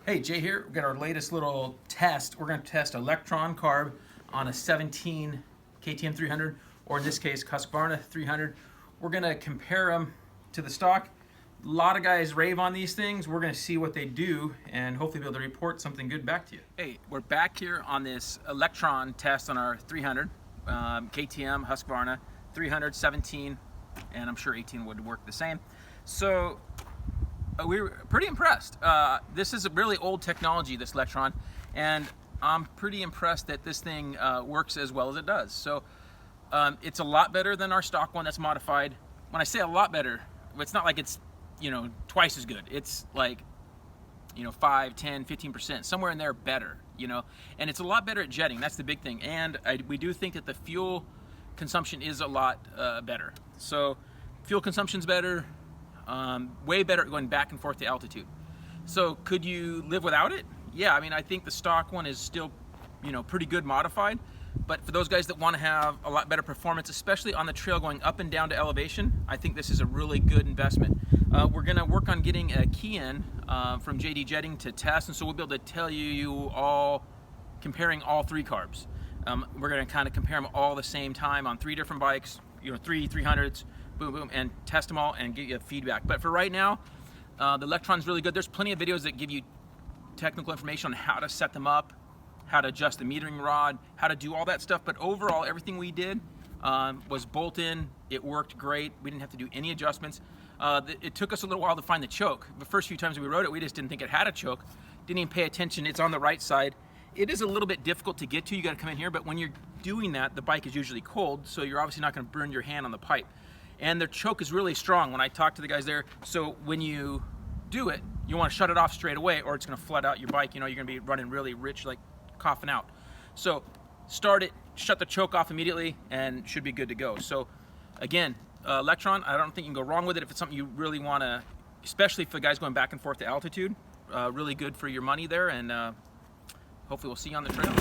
Hey, Jay here. We've got our latest little test. We're going to test a Lectron Carb on a 17 KTM 300, or in this case, Husqvarna 300. We're going to compare them to the stock. A lot of guys rave on these things. We're going to see what they do and hopefully be able to report something good back to you. Hey, we're back here on this Lectron test on our 300, KTM Husqvarna 300, 17, and I'm sure 18 would work the same. So we were pretty impressed. This is a really old technology, this Lectron, and I'm pretty impressed that this thing works as well as it does. So it's a lot better than our stock one that's modified. When I say a lot better, it's not like it's, twice as good. It's like, 5, 10, 15%, somewhere in there better, and it's a lot better at jetting. That's the big thing. And we do think that the fuel consumption is a lot better. So fuel consumption's better. Way better at going back and forth to altitude. So could you live without it? Yeah, I think the stock one is still, pretty good modified. But for those guys that want to have a lot better performance, especially on the trail going up and down to elevation, I think this is a really good investment. We're going to work on getting a key in from JD Jetting to test, and so we'll be able to tell you all, comparing all three carbs. We're going to kind of compare them all the same time on 3 different bikes, 300s, boom, boom, and test them all and get you feedback. But for right now, the Lectron's really good. There's plenty of videos that give you technical information on how to set them up, how to adjust the metering rod, how to do all that stuff. But overall, everything we did was bolt in. It worked great. We didn't have to do any adjustments. It took us a little while to find the choke. The first few times we rode it, we just didn't think it had a choke. Didn't even pay attention. It's on the right side. It is a little bit difficult to get to. You got to come in here. But when you're doing that, the bike is usually cold, so you're obviously not going to burn your hand on the pipe. And their choke is really strong when I talk to the guys there. So when you do it, you want to shut it off straight away or it's going to flood out your bike. You're going to be running really rich, like coughing out. So start it, shut the choke off immediately, and should be good to go. So again, Lectron, I don't think you can go wrong with it if it's something you really want to, especially for the guys going back and forth to altitude. Really good for your money there, and hopefully we'll see you on the trail.